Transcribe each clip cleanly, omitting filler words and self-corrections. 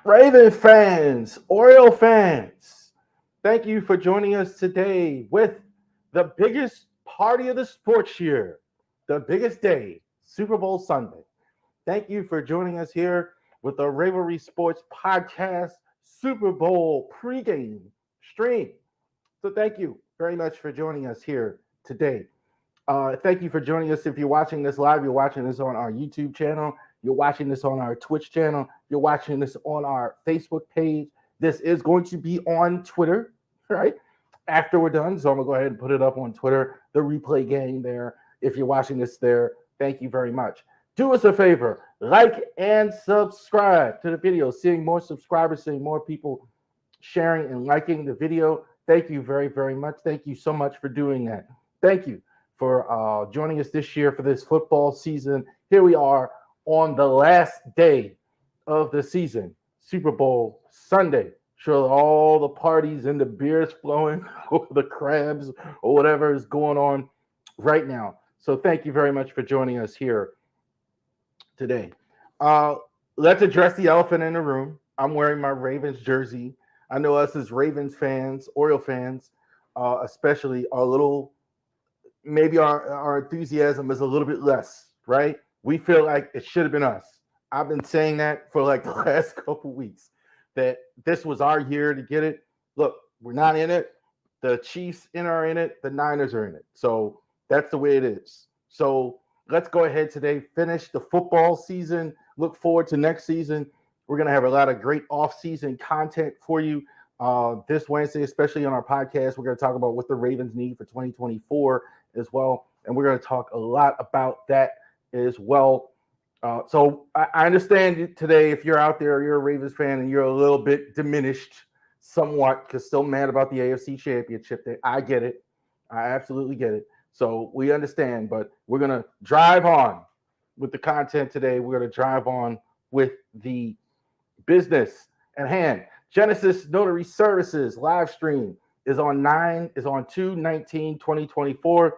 Raven fans, Oriole fans, thank you for joining us today with the biggest party of the sports year, the biggest day, Super Bowl Sunday. Thank you for joining us here with the Ravery Sports Podcast Super Bowl pregame stream. So, thank you very much for joining us here today. Thank you for joining us. If you're watching this live, you're watching this on our YouTube channel, you're watching this on our Twitch channel, you're watching this on our Facebook page. This is going to be on Twitter, right? After we're done. So I'm going to go ahead and put it up on Twitter, the replay game there. If you're watching this there, thank you very much. Do us a favor, like and subscribe to the video. Seeing more subscribers, seeing more people sharing and liking the video. Thank you very, very much. Thank you so much for doing that. Thank you for joining us this year for this football season. Here we are on the last day of the season, Super Bowl Sunday. Sure, all the parties and the beers flowing, or the crabs, or whatever is going on right now. So thank you very much for joining us here today. Uh, let's address the elephant in the room. I'm wearing my Ravens jersey. I know us as Ravens fans, Oriole fans, especially, are a little, maybe our enthusiasm is a little bit less, right? We feel like it should have been us. I've been saying that for like the last couple weeks, that this was our year to get it. Look, we're not in it. The Chiefs are in it. The Niners are in it. So that's the way it is. So let's go ahead today, finish the football season, look forward to next season. We're going to have a lot of great off-season content for you this Wednesday, especially on our podcast. We're going to talk about what the Ravens need for 2024 as well. And we're going to talk a lot about that as well. So I understand today, if you're out there, you're a Ravens fan and you're a little bit diminished somewhat because still mad about the AFC Championship. I get it. I absolutely get it. So we understand, but we're going to drive on with the content today. We're going to drive on with the business at hand. Genesis Notary Services live stream is on 2/19/2024,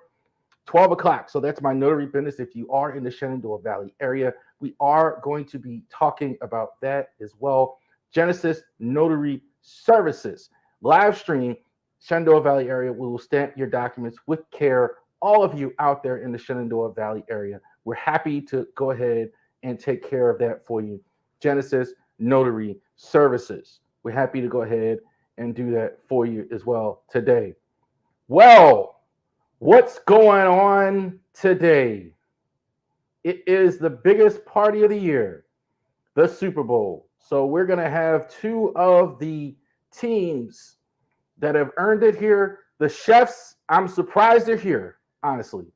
12 o'clock. So that's my notary business. If you are in the Shenandoah Valley area, we are going to be talking about that as well. Genesis Notary Services live stream, Shenandoah Valley area. We will stamp your documents with care. All of you out there in the Shenandoah Valley area, we're happy to go ahead and take care of that for you. Genesis Notary Services. We're happy to go ahead and do that for you as well today. Well, what's going on today? It is the biggest party of the year, the Super Bowl. So we're going to have two of the teams that have earned it here. The Chefs, I'm surprised they're here, honestly.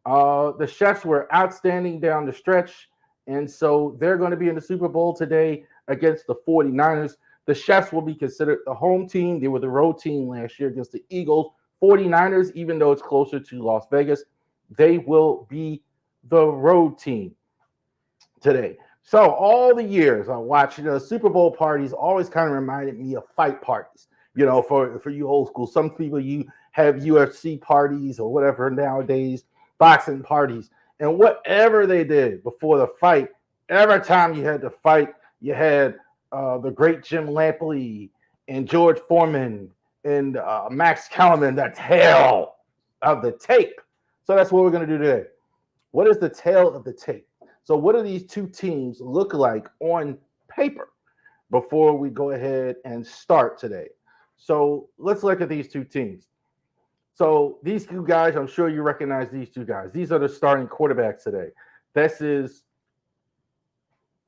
The Chefs were outstanding down the stretch, and so they're going to be in the Super Bowl today against the 49ers. The Chefs will be considered the home team. They were the road team last year against the Eagles. 49ers, even though it's closer to Las Vegas, they will be the road team today. So all the years I watched, Super Bowl parties always kind of reminded me of fight parties. For you old school, some people you have UFC parties or whatever nowadays, boxing parties, and whatever they did before the fight. Every time you had to fight, you had the great Jim Lampley and George Foreman and Max Kellerman, the tale of the tape. So that's what we're going to do today. What is the tale of the tape? So what do these two teams look like on paper before we go ahead and start today? So let's look at these two teams. So these two guys, I'm sure you recognize these two guys. These are the starting quarterbacks today. This is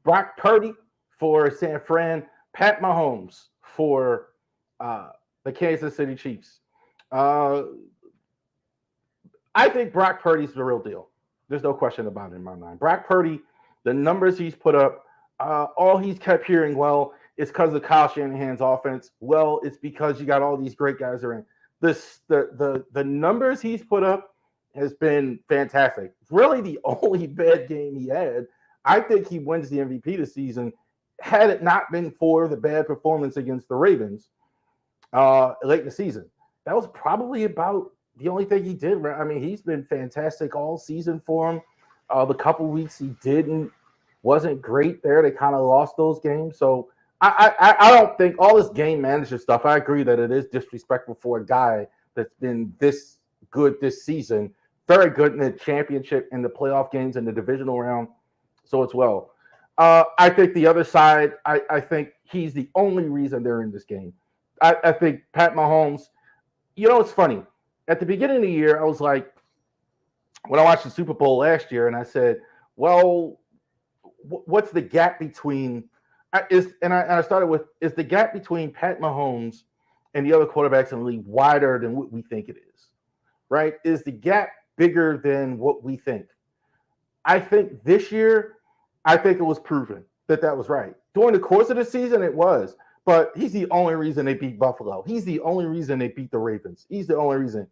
Brock Purdy for San Fran, Pat Mahomes for the Kansas City Chiefs. I think Brock Purdy's the real deal. There's no question about it in my mind. Brock Purdy, the numbers he's put up, all he's kept hearing, well, it's because of Kyle Shanahan's offense. Well, it's because you got all these great guys around. The numbers he's put up has been fantastic. Really, the only bad game he had, I think he wins the MVP this season. Had it not been for the bad performance against the Ravens late in the season, that was probably about the only thing he did. I mean, he's been fantastic all season for him. The couple weeks he wasn't great there. They kind of lost those games. So I don't think all this game manager stuff. I agree that it is disrespectful for a guy that's been this good this season, very good in the championship, in the playoff games, in the divisional round. So it's well. I think the other side. I think he's the only reason they're in this game. I think Pat Mahomes. You know, it's funny. At the beginning of the year, I was like, when I watched the Super Bowl last year, and I said, well, what's the gap between I started with, is the gap between Pat Mahomes and the other quarterbacks in the league wider than what we think it is, right? Is the gap bigger than what we think? I think this year, I think it was proven that that was right. During the course of the season, it was, but he's the only reason they beat Buffalo. He's the only reason they beat the Ravens. He's the only reason.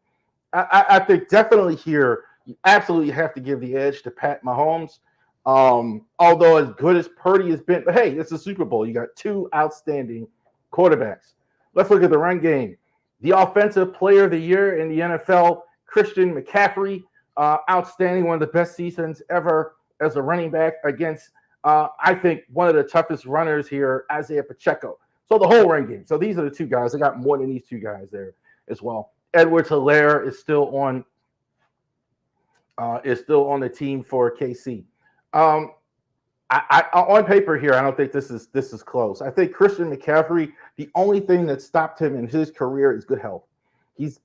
I think definitely here, you absolutely have to give the edge to Pat Mahomes. Although as good as Purdy has been, but hey, it's a Super Bowl. You got two outstanding quarterbacks. Let's look at the run game. The offensive player of the year in the NFL, Christian McCaffrey, outstanding, one of the best seasons ever as a running back against, I think, one of the toughest runners here, Isaiah Pacheco. So the whole run game. So these are the two guys. I got more than these two guys there as well. Edwards-Helaire is still on the team for KC. On paper here, I don't think this is close. I think Christian McCaffrey, the only thing that stopped him in his career is good health. He's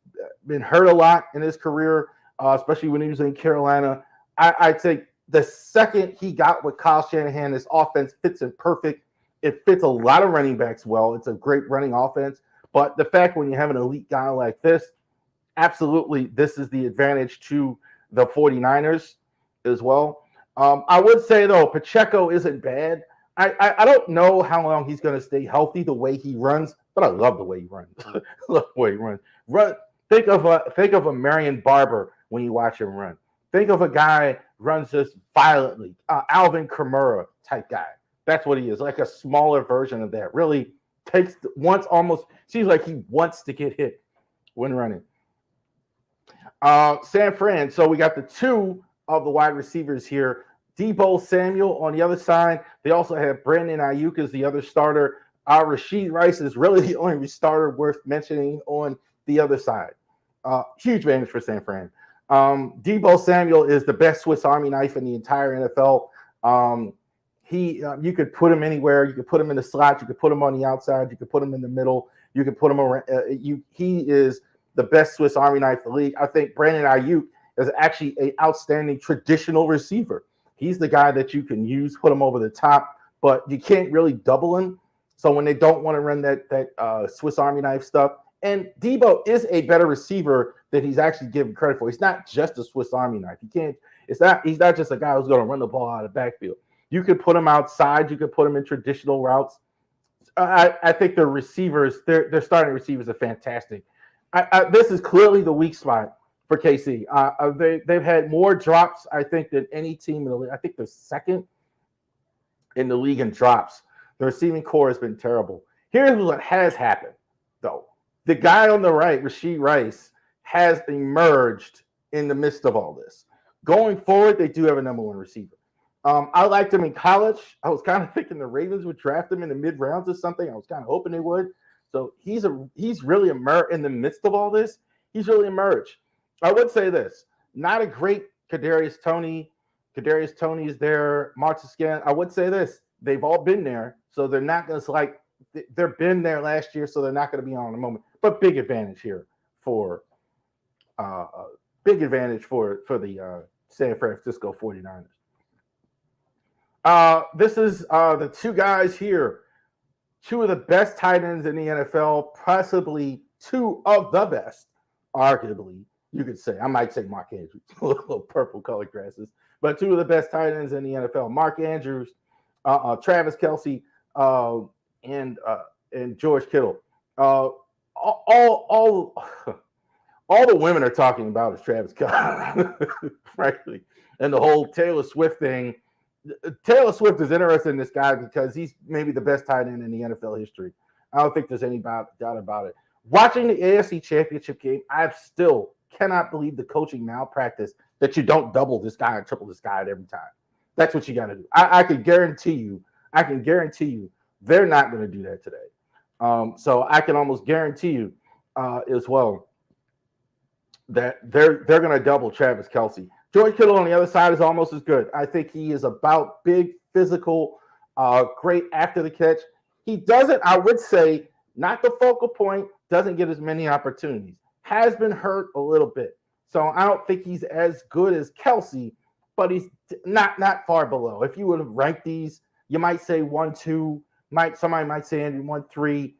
been hurt a lot in his career, especially when he was in Carolina. I think the second he got with Kyle Shanahan, this offense fits in perfect. It fits a lot of running backs well. It's a great running offense. But the fact when you have an elite guy like this, absolutely, this is the advantage to the 49ers as well. I would say, though, Pacheco isn't bad. I don't know how long he's going to stay healthy the way he runs, but I love the way he runs. Love the way he runs. Think of a Marion Barber when you watch him run. Think of a guy runs just violently, Alvin Kamara type guy. That's what he is, like a smaller version of that. Really almost seems like he wants to get hit when running. San Fran. So we got the two of the wide receivers here. Deebo Samuel on the other side. They also have Brandon Ayuk as the other starter. Rashid Rice is really the only starter worth mentioning on the other side. Huge advantage for San Fran. Deebo Samuel is the best Swiss Army knife in the entire NFL. You could put him anywhere. You could put him in the slot. You could put him on the outside. You could put him in the middle. You could put him around. He is the best Swiss Army knife in the league. I think Brandon Ayuk is actually an outstanding traditional receiver. He's the guy that you can use, put him over the top, but you can't really double him. So when they don't want to run that Swiss Army knife stuff, and Deebo is a better receiver than he's actually given credit for. He's not just a Swiss Army knife. He's not just a guy who's going to run the ball out of the backfield. You could put him outside. You could put him in traditional routes. I think the receivers, their starting receivers are fantastic. This is clearly the weak spot for KC. They've had more drops, I think, than any team in the league. I think they're second in the league in drops. The receiving core has been terrible. Here's what has happened, though. The guy on the right, Rashid Rice, has emerged in the midst of all this. Going forward, they do have a number one receiver. I liked him in college. I was kind of thinking the Ravens would draft him in the mid rounds or something. I was kind of hoping they would. So he's really emerged in the midst of all this. He's really emerged. I would say this: not a great Kadarius Toney. Kadarius Toney is there. Marcus Scan. I would say this: they've all been there, so they're not going to they've been there last year, so they're not going to be on the moment. But big advantage here for the San Francisco 49ers. This is the two guys here, two of the best tight ends in the NFL, possibly two of the best, arguably, you could say. I might say Mark Andrews, little purple colored glasses, but two of the best tight ends in the NFL. Mark Andrews, Travis Kelce, and George Kittle. All the women are talking about is Travis Kelce, frankly, and the whole Taylor Swift thing. Taylor Swift is interested in this guy because he's maybe the best tight end in the NFL history. I don't think there's any doubt about it. Watching the AFC Championship game, I still cannot believe the coaching malpractice that you don't double this guy and triple this guy at every time. That's what you got to do. I can guarantee you They're not going to do that today. So I can almost guarantee you as well that they're going to double Travis Kelce. George Kittle on the other side is almost as good. I think he is about big, physical, great after the catch. He doesn't, I would say, not the focal point, doesn't get as many opportunities. Has been hurt a little bit. So I don't think he's as good as Kelce, but he's not far below. If you would have ranked these, you might say 1, 2, somebody might say 1, 3.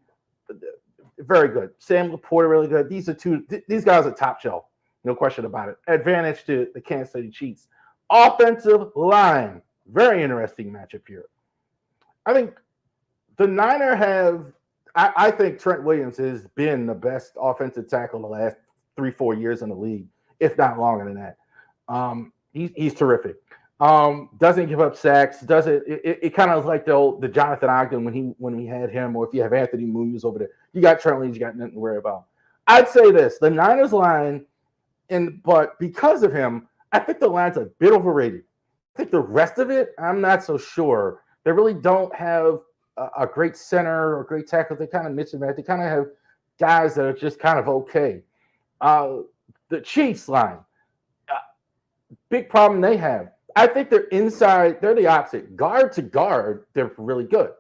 Very good. Sam Laporta, really good. These guys are top shelf. No question about it. Advantage to the Kansas City Chiefs. Offensive line. Very interesting matchup here. I think the Niners have, I think Trent Williams has been the best offensive tackle the last 3-4 years in the league, if not longer than that. He's terrific. Doesn't give up sacks. It kind of is like the Jonathan Ogden when we had him, or if you have Anthony Munoz over there, you got Trent Williams, you got nothing to worry about. I'd say this: the Niners line, but because of him, I think the line's a bit overrated. I think the rest of it, I'm not so sure. They really don't have a great center or great tackle. They kind of mix and match. They kind of have guys that are just kind of okay. The Chiefs line, big problem they have. I think they're inside. They're the opposite. Guard to guard, they're really good.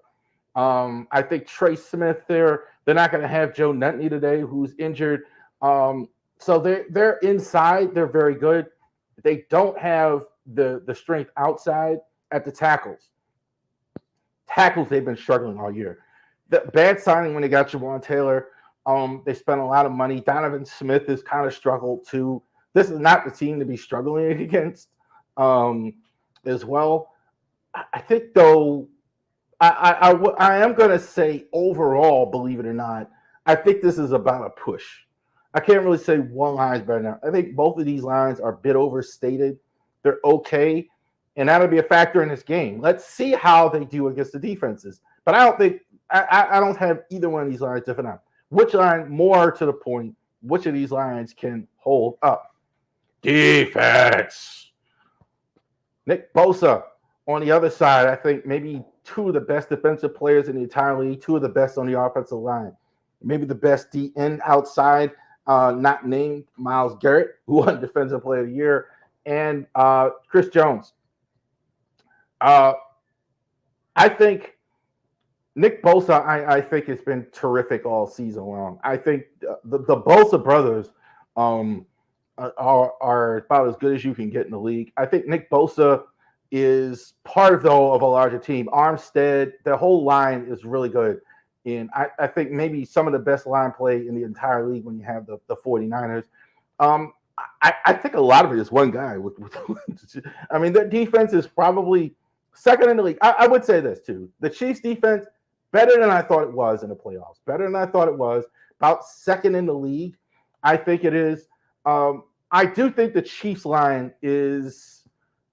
I think Trey Smith, they're not going to have Joe Nutney today, who's injured. So they're inside. They're very good. They don't have the strength outside at the tackles. Tackles, they've been struggling all year. The bad signing when they got Jawan Taylor. They spent a lot of money. Donovan Smith has kind of struggled too. This is not the team to be struggling against as well. I think, though, I am going to say overall, believe it or not, I think this is about a push. I can't really say one line is better now. I think both of these lines are a bit overstated. They're okay, and that'll be a factor in this game. Let's see how they do against the defenses. But I don't think I don't have either one of these lines different out. Which line, more to the point, which of these lines can hold up? Defense. Nick Bosa on the other side, I think maybe two of the best defensive players in the entire league, two of the best on the offensive line. Maybe the best DN outside, not named Myles Garrett, who won Defensive Player of the Year, and Chris Jones. I think Nick Bosa, I think, has been terrific all season long. I think the Bosa brothers are about as good as you can get in the league. I think Nick Bosa is part, though, of a larger team. Armstead, the whole line is really good. And I think maybe some of the best line play in the entire league when you have the 49ers. I think a lot of it is one guy. I mean, their defense is probably second in the league. I would say this, too. The Chiefs' defense, better than I thought it was in the playoffs. Better than I thought it was. About second in the league, I think it is. I do think the Chiefs line is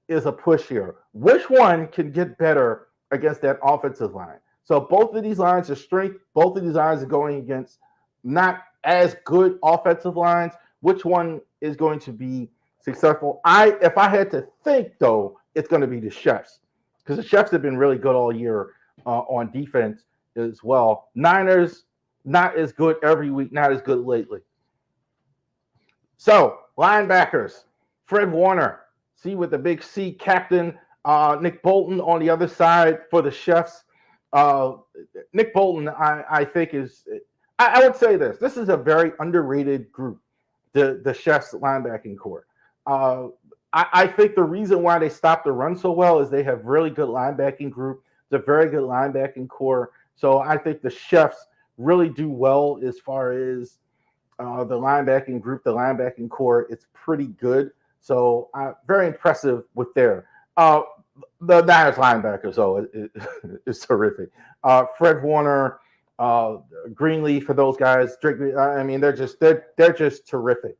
a push here. Which one can get better against that offensive line? So both of these lines are strength. Both of these lines are going against not as good offensive lines. Which one is going to be successful? If I had to think, though, it's going to be the Chefs, because the Chefs have been really good all year on defense as well. Niners, not as good every week, not as good lately. So, linebackers, Fred Warner, see with the big C captain, Nick Bolton on the other side for the Chefs. Nick Bolton, I think I would say this is a very underrated group, the Chefs linebacking core. I think the reason why they stopped the run so well is they have really good linebacking group. It's a very good linebacking core. So I think the Chefs really do well as far as the linebacking group, the linebacking core. It's pretty good. So very impressive with their the Niners linebackers. So it's terrific. Fred Warner, Greenleaf, for those guys. Drake, I mean, they're just terrific.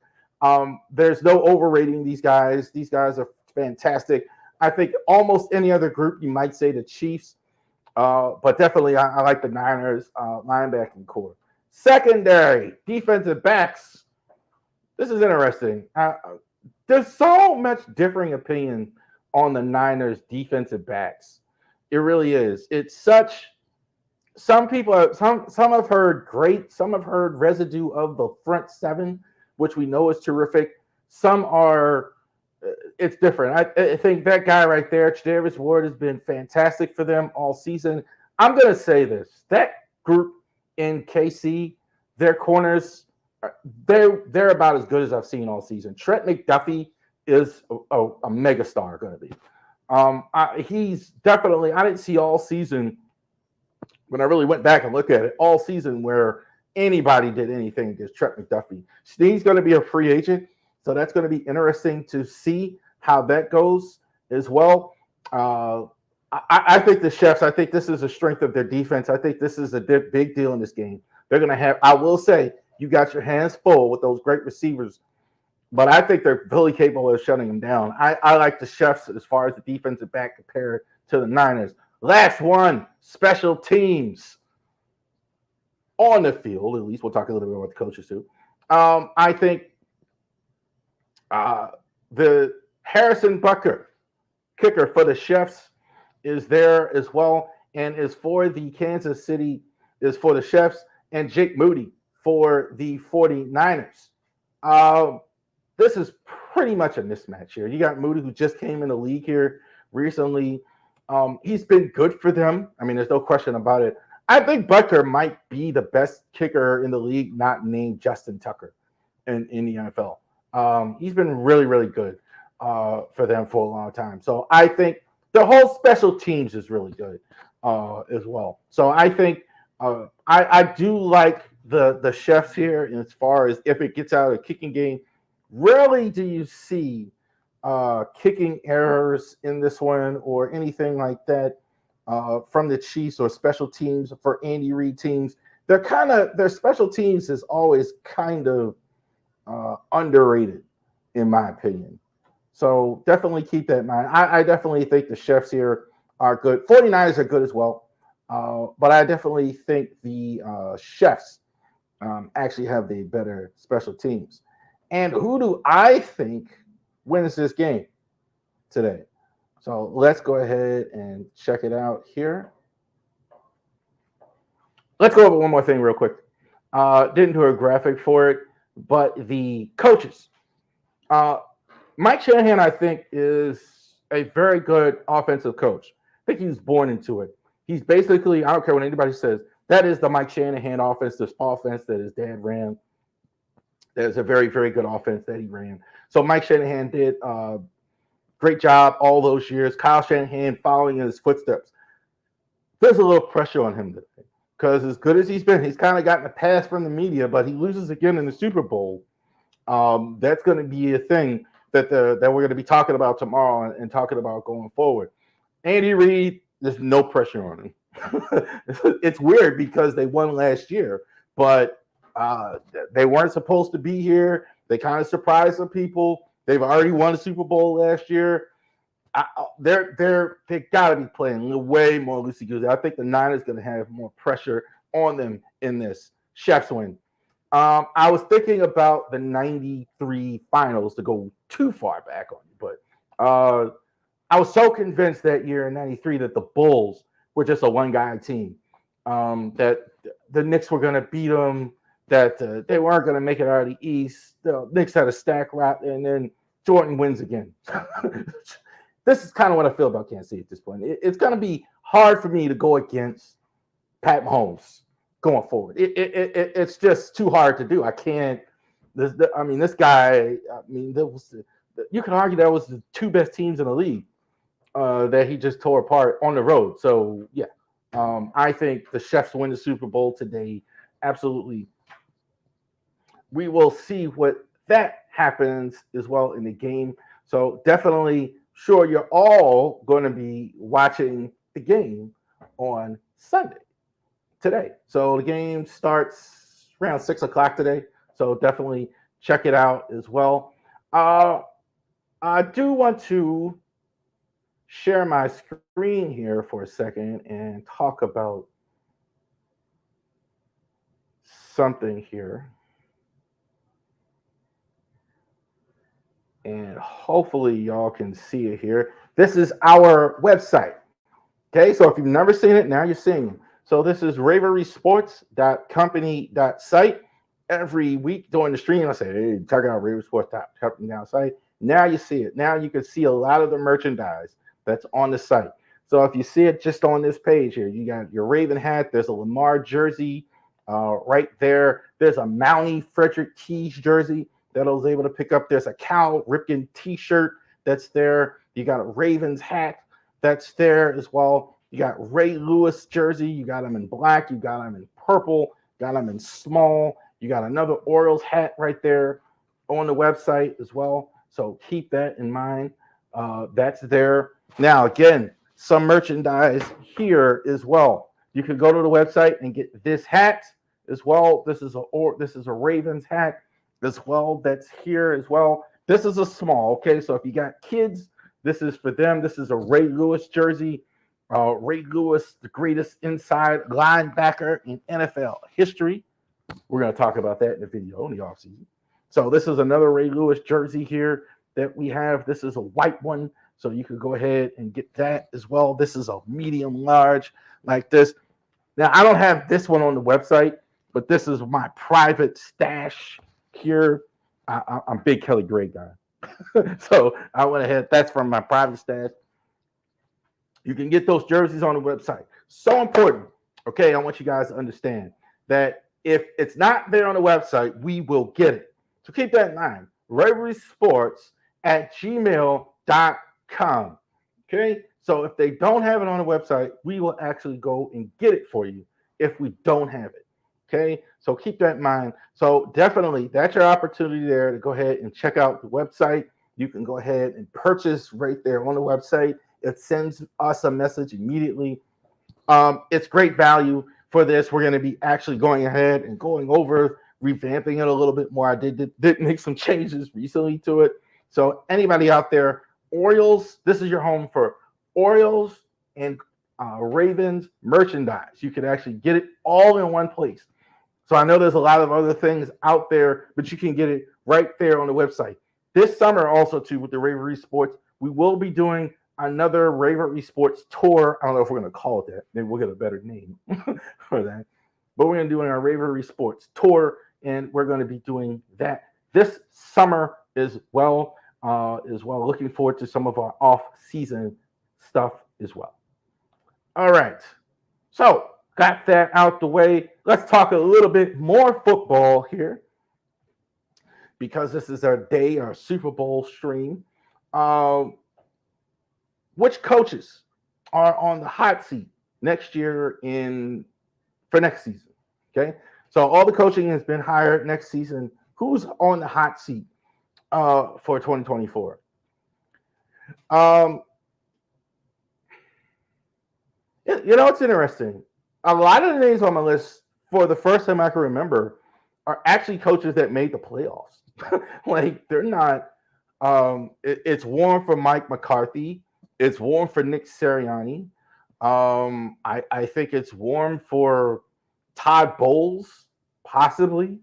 There's no overrating these guys. These guys are fantastic. I think almost any other group, you might say the Chiefs, but definitely I like the Niners linebacking core. Secondary, defensive backs. This is interesting. There's so much differing opinion on the Niners defensive backs. It really is. It's such some people some have heard great, some have heard residue of the front seven, which we know is terrific. Some are it's different. I think that guy right there, Tre'Davious Ward, has been fantastic for them all season. I'm gonna say this: that group in KC, their corners, they're about as good as I've seen all season. Trent McDuffie is a megastar going to be. He's definitely. I didn't see all season when I really went back and looked at it all season where anybody did anything against Trent McDuffie. He's going to be a free agent, so that's going to be interesting to see how that goes as well. I think the Chefs, I think this is a strength of their defense. I think this is a big deal in this game. They're going to have, I will say, you got your hands full with those great receivers, but I think they're fully capable of shutting them down. I like the Chefs as far as the defensive back compared to the Niners. Last one, special teams on the field. At least we'll talk a little bit about the coaches too. I think the Harrison Butker, kicker for the Chefs, is there as well, and is for the Kansas City, is for the Chefs, and Jake Moody for the 49ers. This is pretty much a mismatch here. You got Moody, who just came in the league here recently. He's been good for them. I mean, there's no question about it. I think Butker might be the best kicker in the league, not named Justin Tucker in the NFL. He's been really, really good for them for a long time. So I think the whole special teams is really good as well. So I think I do like the Chefs here as far as if it gets out of a kicking game. Rarely do you see kicking errors in this one or anything like that from the Chiefs or special teams for Andy Reid teams. Their special teams is always kind of underrated, in my opinion. So definitely keep that in mind. I definitely think the Chefs here are good. 49ers are good as well. But I definitely think the Chefs actually have the better special teams. And who do I think wins this game today? So let's go ahead and check it out here. Let's go over one more thing real quick. Didn't do a graphic for it, but the coaches. Mike Shanahan, I think, is a very good offensive coach. I think he was born into it. He's basically, I don't care what anybody says, that is the Mike Shanahan offense, this offense that his dad ran. There's a very, very good offense that he ran. So Mike Shanahan did a great job all those years. Kyle Shanahan following in his footsteps. There's a little pressure on him today because as good as he's been, he's kind of gotten a pass from the media, but he loses again in the Super Bowl. That's going to be a thing that we're going to be talking about tomorrow and talking about going forward. Andy Reid, there's no pressure on him. It's weird because they won last year, but they weren't supposed to be here. They kind of surprised some people. They've already won a Super Bowl last year. They got to be playing way more loosey goosey. I think the Niners going to have more pressure on them in this Chefs win. I was thinking about the '93 finals to go too far back on you, but I was so convinced that year in '93 that the Bulls were just a one-guy team, that the Knicks were going to beat them, that they weren't going to make it out of the East. The Knicks had a stack wrap, and then Jordan wins again. This is kind of what I feel about Kansas City at this point. It's going to be hard for me to go against Pat Mahomes going forward. It's just too hard to do. I can't. This guy. You can argue that was the two best teams in the league that he just tore apart on the road. So yeah, I think the Chefs win the Super Bowl today. Absolutely. We will see what that happens as well in the game. So definitely sure you're all going to be watching the game on Sunday today. So the game starts around 6 o'clock today. So definitely check it out as well. I do want to share my screen here for a second and talk about something here. And hopefully y'all can see it here. This is our website. Okay, so if you've never seen it, now you're seeing it. So this is ravorisports.company.site. Every week during the stream, I say, hey, check out ravorisports.company.site. Now you see it. Now you can see a lot of the merchandise that's on the site. So if you see it just on this page here, you got your Raven hat. There's a Lamar jersey right there. There's a Mountie Frederick Keys jersey that I was able to pick up. There's a Cal Ripken t-shirt that's there. You got a Ravens hat that's there as well. You got Ray Lewis jersey. You got him in black. You got him in purple. Got him in small. You got another Orioles hat right there on the website as well. So keep that in mind. That's there. Now, again, some merchandise here as well. You can go to the website and get this hat as well. This is a Ravens hat as well. That's here as well. This is a small. Okay, so if you got kids, this is for them. This is a Ray Lewis jersey. Ray Lewis, the greatest inside linebacker in NFL history. We're going to talk about that in the video in the offseason. So this is another Ray Lewis jersey here that we have. This is a white one, so you can go ahead and get that as well. This is a medium large like this. Now, I don't have this one on the website, but this is my private stash here. I'm a big Kelly Gray guy. So I went ahead. That's from my private stash. You can get those jerseys on the website. So important. Okay, I want you guys to understand that if it's not there on the website, we will get it. So keep that in mind. ravorisports@gmail.com. Okay, so if they don't have it on the website, we will actually go and get it for you if we don't have it. Okay, so keep that in mind. So definitely, that's your opportunity there to go ahead and check out the website. You can go ahead and purchase right there on the website. It sends us a message immediately. It's great value for this. We're going to be actually going ahead and going over, revamping it a little bit more. I did make some changes recently to it. So anybody out there, Orioles, this is your home for Orioles and Ravens merchandise. You can actually get it all in one place. So I know there's a lot of other things out there, but you can get it right there on the website. This summer also, too, with the Ravery Sports, we will be doing another Ravery Sports tour. I don't know if we're going to call it that. Maybe we'll get a better name for that. But we're going to do our Ravery Sports tour, and we're going to be doing that this summer as well. Looking forward to some of our off-season stuff as well. All right. So got that out the way. Let's talk a little bit more football here because this is our Super Bowl stream. Which coaches are on the hot seat next year for next season? Okay, so all the coaching has been hired next season. Who's on the hot seat for 2024? It's interesting. A lot of the names on my list, for the first time I can remember, are actually coaches that made the playoffs. Like they're not. It's warm for Mike McCarthy. It's warm for Nick Sirianni. I think it's warm for Todd Bowles, possibly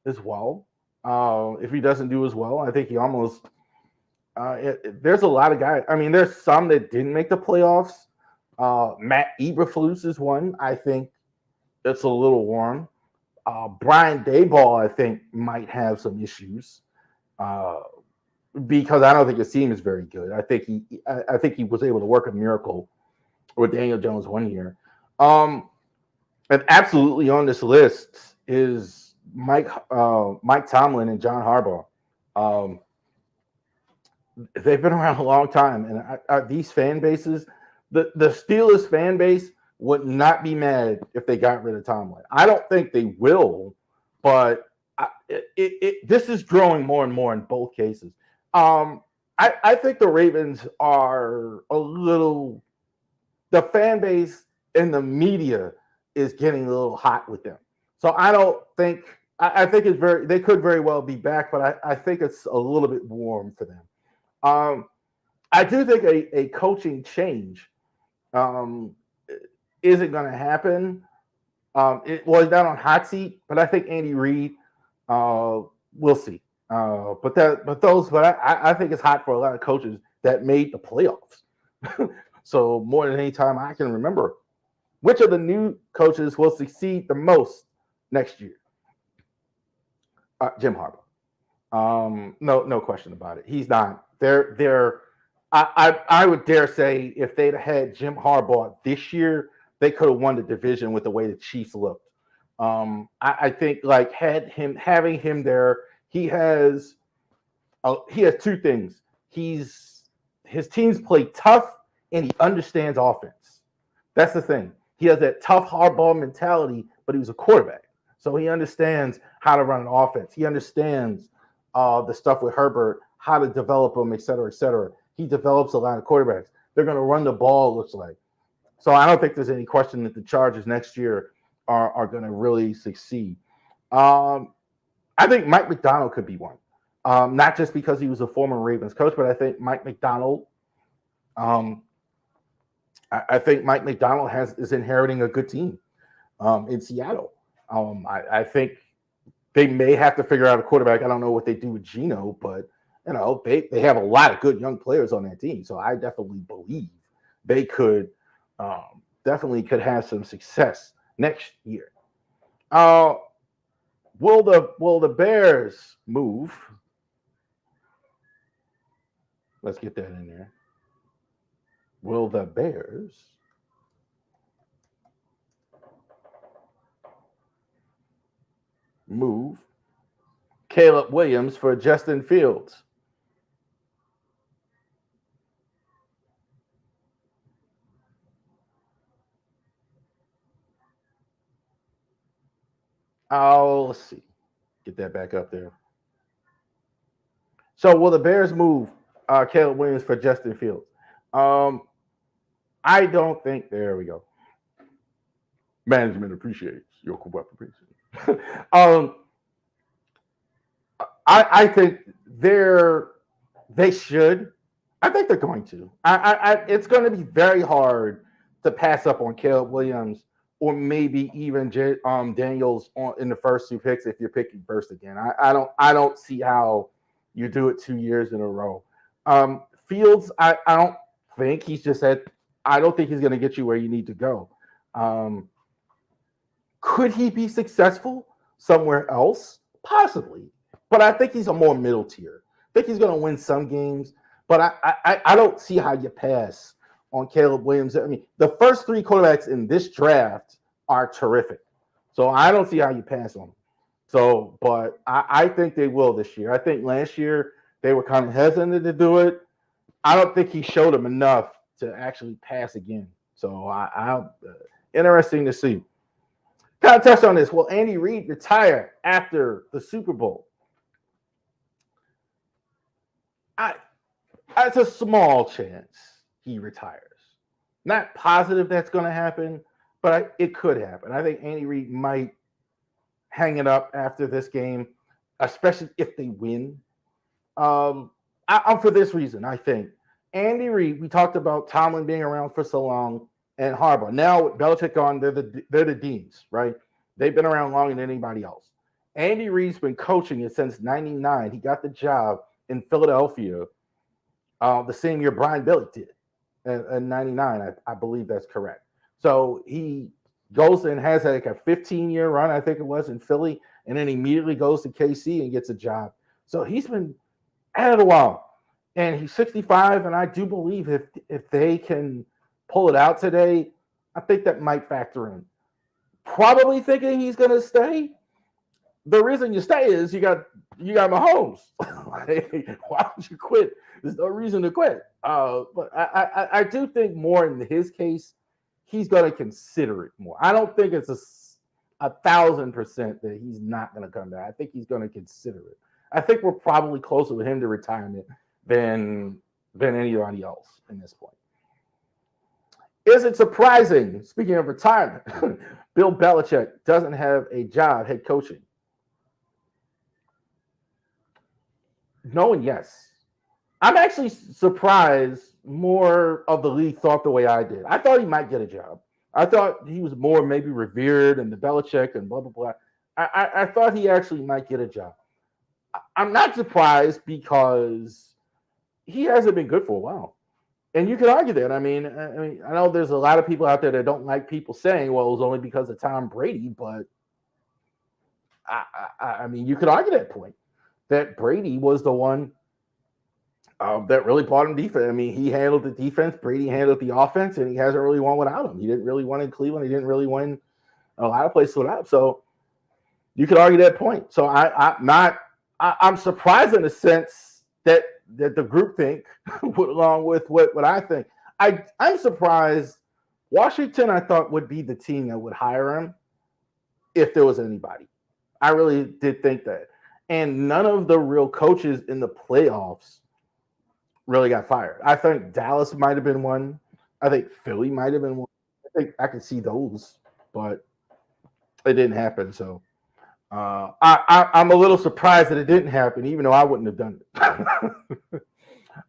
as well. If he doesn't do as well, I think he almost. There's a lot of guys. I mean, there's some that didn't make the playoffs. Matt Eberflus is one. I think it's a little warm. Brian Daboll, I think, might have some issues. Because I don't think his team is very good. I think he was able to work a miracle with Daniel Jones one year. And absolutely on this list is Mike Tomlin and John Harbaugh. They've been around a long time, and these fan bases, the Steelers fan base would not be mad if they got rid of Tomlin. I don't think they will, but this is growing more and more in both cases. I think the Ravens are the fan base and the media is getting a little hot with them. So I think they could very well be back, but I think it's a little bit warm for them. I do think a coaching change isn't going to happen. He's not on hot seat, but I think Andy Reid, we'll see. I think it's hot for a lot of coaches that made the playoffs. So more than any time I can remember. Which of the new coaches will succeed the most next year? Jim Harbaugh. No question about it. He's not. I would dare say if they'd had Jim Harbaugh this year, they could have won the division with the way the Chiefs looked. I think like having him there, he has two things. His teams play tough and he understands offense. That's the thing. He has that tough hardball mentality, but he was a quarterback. So he understands how to run an offense. He understands the stuff with Herbert, how to develop them, et cetera, et cetera. He develops a lot of quarterbacks. They're going to run the ball, it looks like. So I don't think there's any question that the Chargers next year are going to really succeed. I think Mike Macdonald could be one. Not just because he was a former Ravens coach, but I think Mike Macdonald is inheriting a good team in Seattle. I think they may have to figure out a quarterback. I don't know what they do with Geno, but they have a lot of good young players on that team. So I definitely believe they could have some success next year. Will the Bears move? Let's get that in there. Will the Bears move Caleb Williams for Justin Fields? Let's see. Get that back up there. So will the Bears move Caleb Williams for Justin Fields? I don't think. There we go. Management appreciates your cooperation. I think they should. I think they're going to. It's going to be very hard to pass up on Caleb Williams or maybe even Daniels in the first two picks if you're picking first again. I don't see how you do it 2 years in a row. Fields, I don't think he's just said. I don't think he's going to get you where you need to go. Could he be successful somewhere else? Possibly. But I think he's a more middle tier. I think he's going to win some games, but I don't see how you pass on Caleb Williams. I mean, the first three quarterbacks in this draft are terrific. So I don't see how you pass on them. So, but I think they will this year. I think last year they were kind of hesitant to do it. I don't think he showed them enough to actually pass again. So interesting to see. Kind of touched on this. Will Andy Reid retire after the Super Bowl? It's a small chance he retires. Not positive that's going to happen, but it could happen. I think Andy Reid might hang it up after this game, especially if they win. I'm for this reason, I think. Andy Reid, we talked about Tomlin being around for so long, and Harbaugh. Now with Belichick on, they're the deans, right? They've been around longer than anybody else. Andy Reid's been coaching it since '99. He got the job in Philadelphia the same year Brian Billick did in '99. I believe that's correct. So he goes and has like a 15-year run, I think it was, in Philly, and then immediately goes to KC and gets a job. So he's been at it a while. And he's 65, and I do believe if they can pull it out today, I think that might factor in. Probably thinking he's going to stay. The reason you stay is you got Mahomes. Why would you quit? There's no reason to quit. But I do think more in his case, he's going to consider it more. I don't think it's 1,000% that he's not going to come back. I think he's going to consider it. I think we're probably closer with him to retirement than anybody else in this point. Is it surprising, speaking of retirement, Bill Belichick doesn't have a job head coaching? No and yes. I'm actually surprised more of the league thought the way I did. I thought he might get a job. I thought he was more maybe revered and the Belichick and blah, blah, blah. I thought he actually might get a job. I'm not surprised because he hasn't been good for a while. And you could argue that. I know there's a lot of people out there that don't like people saying, "Well, it was only because of Tom Brady," but I mean, you could argue that point that Brady was the one that really bought him defense. I mean, he handled the defense, Brady handled the offense, and he hasn't really won without him. He didn't really win in Cleveland. He didn't really win a lot of places without him. So you could argue that point. So I'm surprised in the sense that the group think along with what I think. I'm surprised. Washington, I thought, would be the team that would hire him if there was anybody. I really did think that. And none of the real coaches in the playoffs really got fired. I think Dallas might have been one. I think Philly might have been one. I think I could see those, but it didn't happen. So I'm a little surprised that it didn't happen, even though I wouldn't have done it.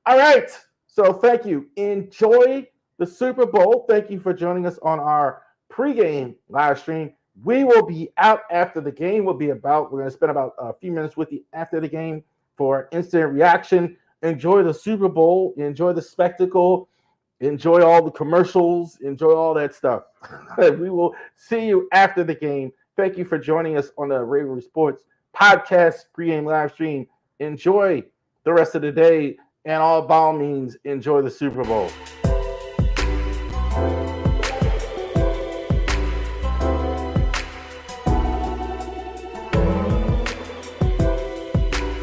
All right. So thank you. Enjoy the Super Bowl. Thank you for joining us on our pregame live stream. We will be out after the game. We're going to spend about a few minutes with you after the game for instant reaction. Enjoy the Super Bowl. Enjoy the spectacle. Enjoy all the commercials. Enjoy all that stuff. We will see you after the game. Thank you for joining us on the Ravery Sports podcast pregame live stream. Enjoy the rest of the day, and all means, enjoy the Super Bowl.